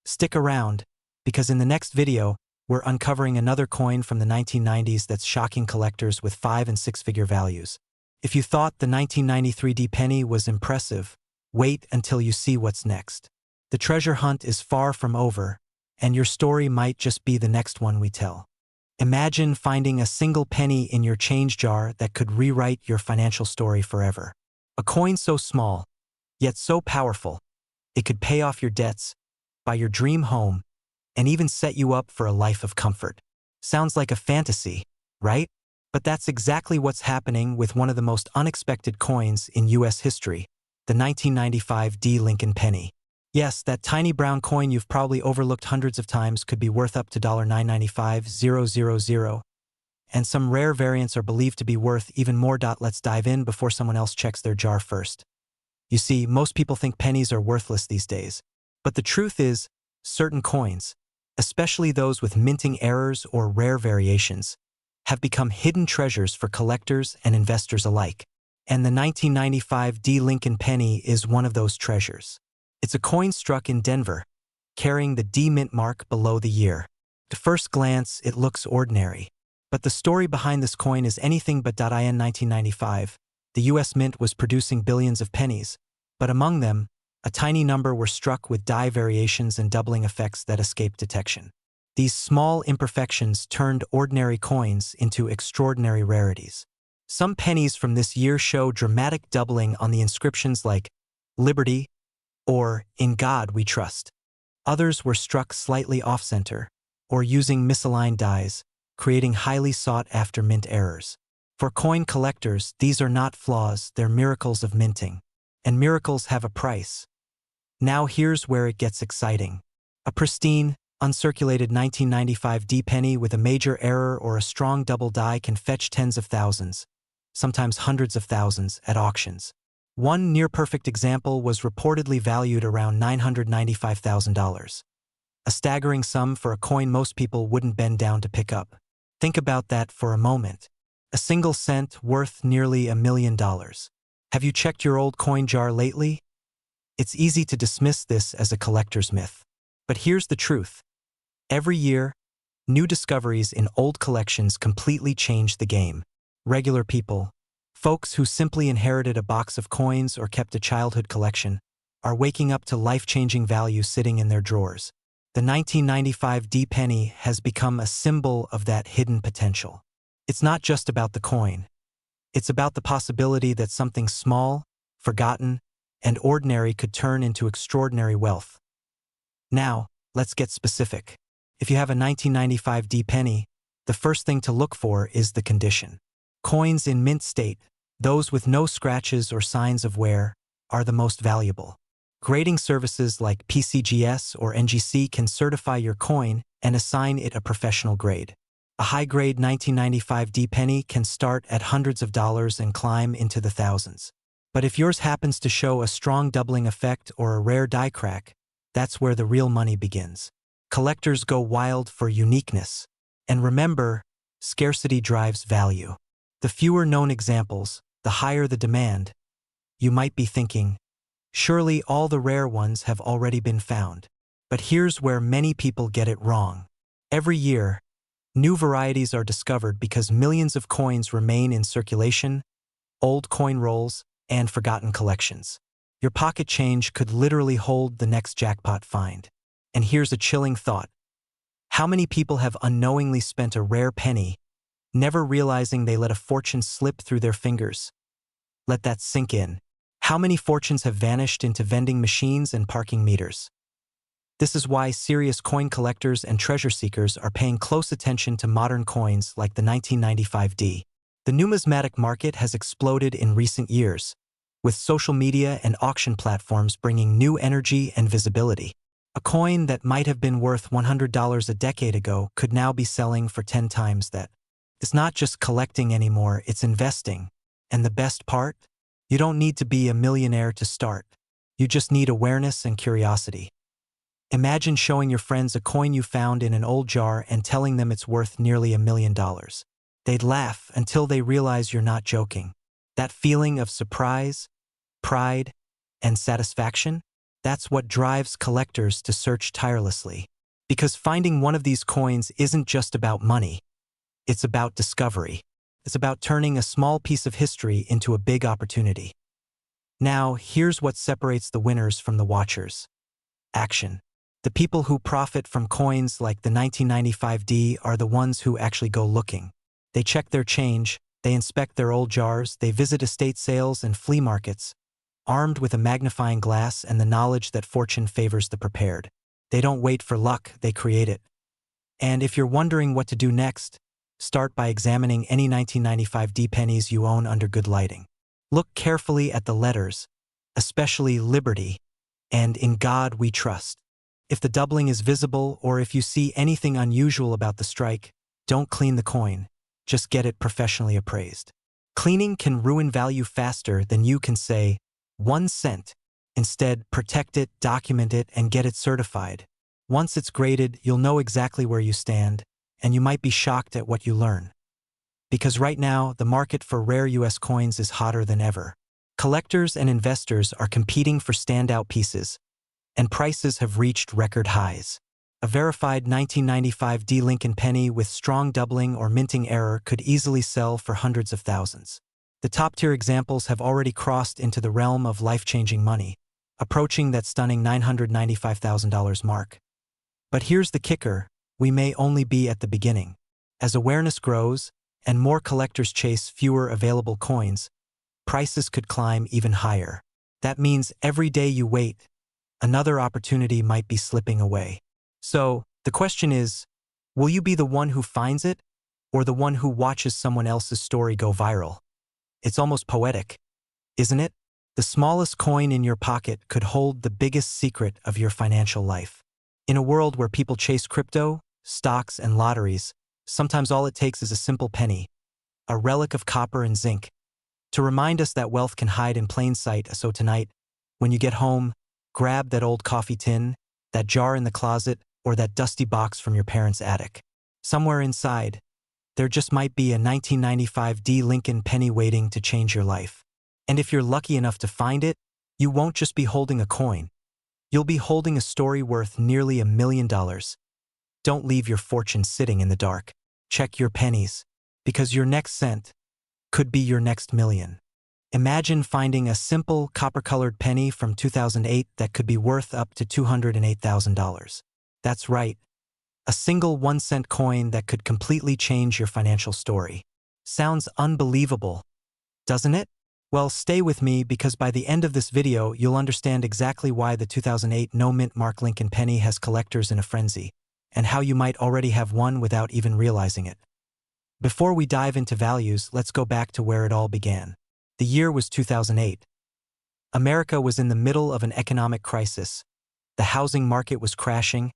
Stick around, because in the next video, we're uncovering another coin from the 1990s that's shocking collectors with 5- and 6-figure values. If you thought the 1993 D penny was impressive, wait until you see what's next. The treasure hunt is far from over, and your story might just be the next one we tell. Imagine finding a single penny in your change jar that could rewrite your financial story forever. A coin so small, yet so powerful, it could pay off your debts, buy your dream home, and even set you up for a life of comfort. Sounds like a fantasy, right? But that's exactly what's happening with one of the most unexpected coins in U.S. history, the 1995 D Lincoln penny. Yes, that tiny brown coin you've probably overlooked hundreds of times could be worth up to $995,000, and some rare variants are believed to be worth even more. Let's dive in before someone else checks their jar first. You see, most people think pennies are worthless these days, but the truth is, certain coins, especially those with minting errors or rare variations, have become hidden treasures for collectors and investors alike. And the 1995 D Lincoln penny is one of those treasures. It's a coin struck in Denver, carrying the D mint mark below the year. At first glance, it looks ordinary. But the story behind this coin is anything but. In 1995, the U.S. Mint was producing billions of pennies, but among them, a tiny number were struck with die variations and doubling effects that escaped detection. These small imperfections turned ordinary coins into extraordinary rarities. Some pennies from this year show dramatic doubling on the inscriptions like Liberty or In God We Trust. Others were struck slightly off-center or using misaligned dies, creating highly sought-after mint errors. For coin collectors, these are not flaws, they're miracles of minting. And miracles have a price. Now here's where it gets exciting. A pristine, uncirculated 1995 D penny with a major error or a strong double die can fetch tens of thousands, sometimes hundreds of thousands, at auctions. One near-perfect example was reportedly valued around $995,000. A staggering sum for a coin most people wouldn't bend down to pick up. Think about that for a moment. A single cent worth nearly $1 million. Have you checked your old coin jar lately? It's easy to dismiss this as a collector's myth. But here's the truth. Every year, new discoveries in old collections completely change the game. Regular people, folks who simply inherited a box of coins or kept a childhood collection, are waking up to life-changing value sitting in their drawers. The 1995 D penny has become a symbol of that hidden potential. It's not just about the coin. It's about the possibility that something small, forgotten, and ordinary could turn into extraordinary wealth. Now, let's get specific. If you have a 1995 D penny, the first thing to look for is the condition. Coins in mint state, those with no scratches or signs of wear, are the most valuable. Grading services like PCGS or NGC can certify your coin and assign it a professional grade. A high-grade 1995 D penny can start at hundreds of dollars and climb into the thousands. But if yours happens to show a strong doubling effect or a rare die crack, that's where the real money begins. Collectors go wild for uniqueness. And remember, scarcity drives value. The fewer known examples, the higher the demand. You might be thinking, surely all the rare ones have already been found. But here's where many people get it wrong. Every year, new varieties are discovered because millions of coins remain in circulation, old coin rolls, and forgotten collections. Your pocket change could literally hold the next jackpot find. And here's a chilling thought. How many people have unknowingly spent a rare penny, never realizing they let a fortune slip through their fingers? Let that sink in. How many fortunes have vanished into vending machines and parking meters? This is why serious coin collectors and treasure seekers are paying close attention to modern coins like the 1995D. The numismatic market has exploded in recent years, with social media and auction platforms bringing new energy and visibility. A coin that might have been worth $100 a decade ago could now be selling for 10 times that. It's not just collecting anymore, it's investing. And the best part? You don't need to be a millionaire to start. You just need awareness and curiosity. Imagine showing your friends a coin you found in an old jar and telling them it's worth nearly $1 million. They'd laugh until they realize you're not joking. That feeling of surprise, pride, and satisfaction, that's what drives collectors to search tirelessly. Because finding one of these coins isn't just about money. It's about discovery. It's about turning a small piece of history into a big opportunity. Now, here's what separates the winners from the watchers. Action. The people who profit from coins like the 1995D are the ones who actually go looking. They check their change, they inspect their old jars, they visit estate sales and flea markets, armed with a magnifying glass and the knowledge that fortune favors the prepared. They don't wait for luck, they create it. And if you're wondering what to do next, start by examining any 1995D pennies you own under good lighting. Look carefully at the letters, especially Liberty and In God We Trust. If the doubling is visible or if you see anything unusual about the strike, don't clean the coin, just get it professionally appraised. Cleaning can ruin value faster than you can say, 1 cent. Instead, protect it, document it, and get it certified. Once it's graded, you'll know exactly where you stand, and you might be shocked at what you learn. Because right now, the market for rare US coins is hotter than ever. Collectors and investors are competing for standout pieces, and prices have reached record highs. A verified 1995D Lincoln penny with strong doubling or minting error could easily sell for hundreds of thousands. The top-tier examples have already crossed into the realm of life-changing money, approaching that stunning $995,000 mark. But here's the kicker, we may only be at the beginning. As awareness grows, and more collectors chase fewer available coins, prices could climb even higher. That means every day you wait, another opportunity might be slipping away. So, the question is, will you be the one who finds it, or the one who watches someone else's story go viral? It's almost poetic, isn't it? The smallest coin in your pocket could hold the biggest secret of your financial life. In a world where people chase crypto, stocks, and lotteries, sometimes all it takes is a simple penny, a relic of copper and zinc, to remind us that wealth can hide in plain sight. So tonight, when you get home, grab that old coffee tin, that jar in the closet, or that dusty box from your parents' attic. Somewhere inside, there just might be a 1995D Lincoln penny waiting to change your life. And if you're lucky enough to find it, you won't just be holding a coin. You'll be holding a story worth nearly $1 million. Don't leave your fortune sitting in the dark. Check your pennies, because your next cent could be your next million. Imagine finding a simple copper-colored penny from 2008 that could be worth up to $208,000. That's right, a single 1-cent coin that could completely change your financial story. Sounds unbelievable, doesn't it? Well, stay with me because by the end of this video, you'll understand exactly why the 2008 no-mint mark Lincoln penny has collectors in a frenzy, and how you might already have one without even realizing it. Before we dive into values, let's go back to where it all began. The year was 2008. America was in the middle of an economic crisis. The housing market was crashing,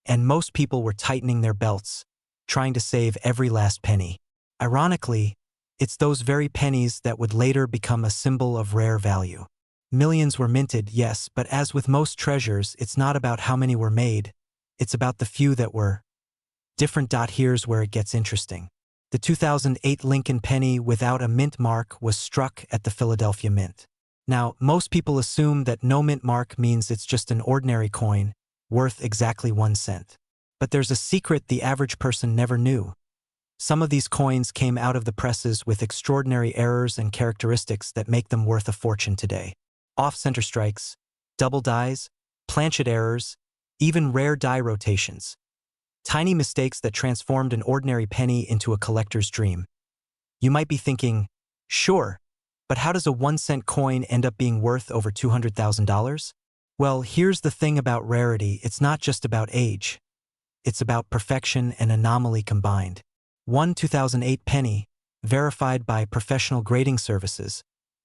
and most people were tightening their belts, trying to save every last penny. Ironically, it's those very pennies that would later become a symbol of rare value. Millions were minted, yes, but as with most treasures, it's not about how many were made, it's about the few that were. Different. Here's where it gets interesting. The 2008 Lincoln penny without a mint mark was struck at the Philadelphia Mint. Now, most people assume that no mint mark means it's just an ordinary coin, worth exactly 1 cent. But there's a secret the average person never knew. Some of these coins came out of the presses with extraordinary errors and characteristics that make them worth a fortune today. Off-center strikes, double dies, planchet errors, even rare die rotations. Tiny mistakes that transformed an ordinary penny into a collector's dream. You might be thinking, sure, But how does a 1-cent coin end up being worth over $200,000? Well, here's the thing about rarity, it's not just about age. It's about perfection and anomaly combined. One 2008 penny, verified by professional grading services,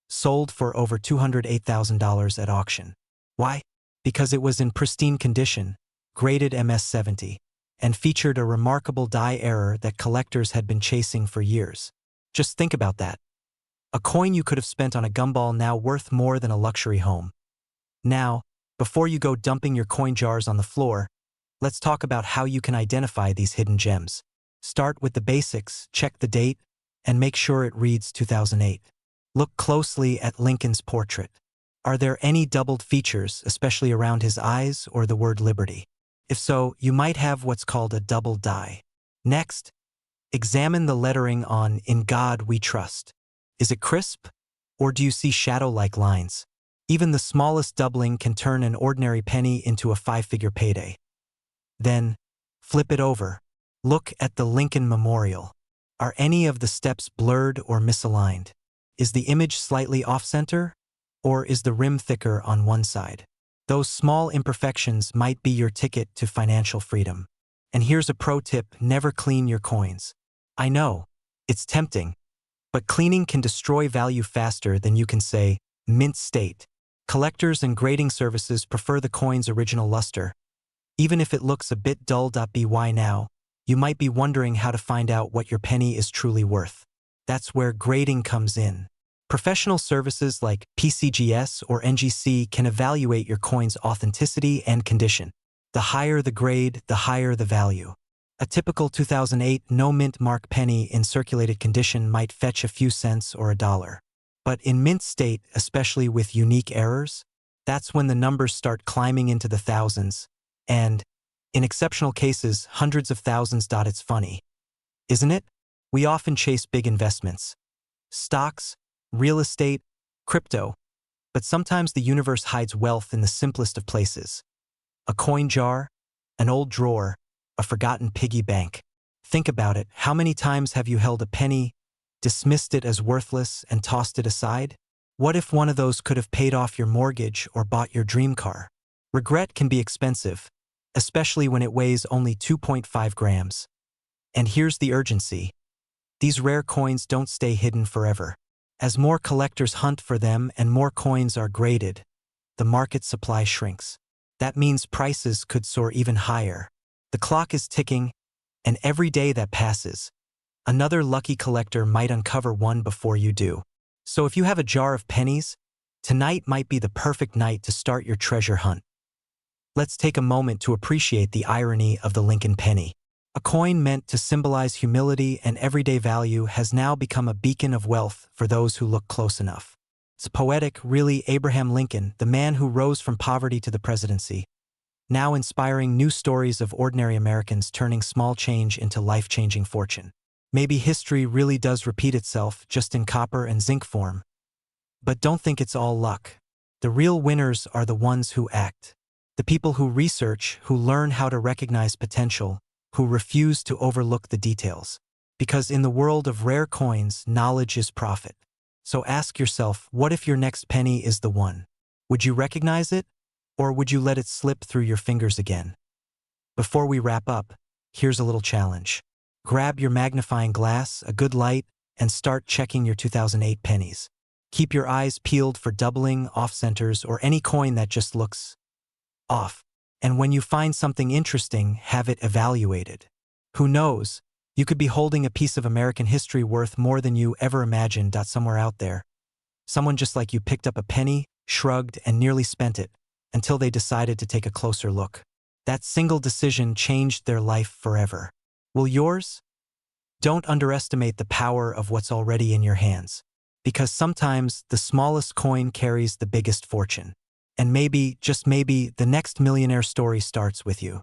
sold for over $208,000 at auction. Why? Because it was in pristine condition, graded MS-70, and featured a remarkable die error that collectors had been chasing for years. Just think about that. A coin you could have spent on a gumball now worth more than a luxury home. Now, before you go dumping your coin jars on the floor, let's talk about how you can identify these hidden gems. Start with the basics, check the date, and make sure it reads 2008. Look closely at Lincoln's portrait. Are there any doubled features, especially around his eyes or the word liberty? If so, you might have what's called a double die. Next, examine the lettering on "In God We Trust." Is it crisp, or do you see shadow-like lines? Even the smallest doubling can turn an ordinary penny into a 5-figure payday. Then, flip it over. Look at the Lincoln Memorial. Are any of the steps blurred or misaligned? Is the image slightly off-center, or is the rim thicker on one side? Those small imperfections might be your ticket to financial freedom. And here's a pro tip: never clean your coins. I know, it's tempting, but cleaning can destroy value faster than you can say, mint state. Collectors and grading services prefer the coin's original luster. Even if it looks a bit dull. By now, you might be wondering how to find out what your penny is truly worth. That's where grading comes in. Professional services like PCGS or NGC can evaluate your coin's authenticity and condition. The higher the grade, the higher the value. A typical 2008 no-mint mark penny in circulated condition might fetch a few cents or $1. But in mint state, especially with unique errors, that's when the numbers start climbing into the thousands, and, in exceptional cases, hundreds of thousands. It's funny, isn't it? We often chase big investments. Stocks, real estate, crypto, but sometimes the universe hides wealth in the simplest of places. A coin jar, an old drawer, a forgotten piggy bank. Think about it. How many times have you held a penny, dismissed it as worthless, and tossed it aside? What if one of those could have paid off your mortgage or bought your dream car? Regret can be expensive, especially when it weighs only 2.5 grams. And here's the urgency. These rare coins don't stay hidden forever. As more collectors hunt for them and more coins are graded, the market supply shrinks. That means prices could soar even higher. The clock is ticking, and every day that passes, another lucky collector might uncover one before you do. So if you have a jar of pennies, tonight might be the perfect night to start your treasure hunt. Let's take a moment to appreciate the irony of the Lincoln penny. A coin meant to symbolize humility and everyday value has now become a beacon of wealth for those who look close enough. It's poetic, really. Abraham Lincoln, the man who rose from poverty to the presidency, now inspiring new stories of ordinary Americans turning small change into life-changing fortune. Maybe history really does repeat itself, just in copper and zinc form. But don't think it's all luck. The real winners are the ones who act. The people who research, who learn how to recognize potential, who refuse to overlook the details. Because in the world of rare coins, knowledge is profit. So ask yourself, what if your next penny is the one? Would you recognize it? Or would you let it slip through your fingers again? Before we wrap up, here's a little challenge. Grab your magnifying glass, a good light, and start checking your 2008 pennies. Keep your eyes peeled for doubling, off-centers, or any coin that just looks off. And when you find something interesting, have it evaluated. Who knows? You could be holding a piece of American history worth more than you ever imagined. Somewhere out there, someone just like you picked up a penny, shrugged, and nearly spent it, until they decided to take a closer look. That single decision changed their life forever. Will yours? Don't underestimate the power of what's already in your hands, because sometimes the smallest coin carries the biggest fortune. And maybe, just maybe, the next millionaire story starts with you.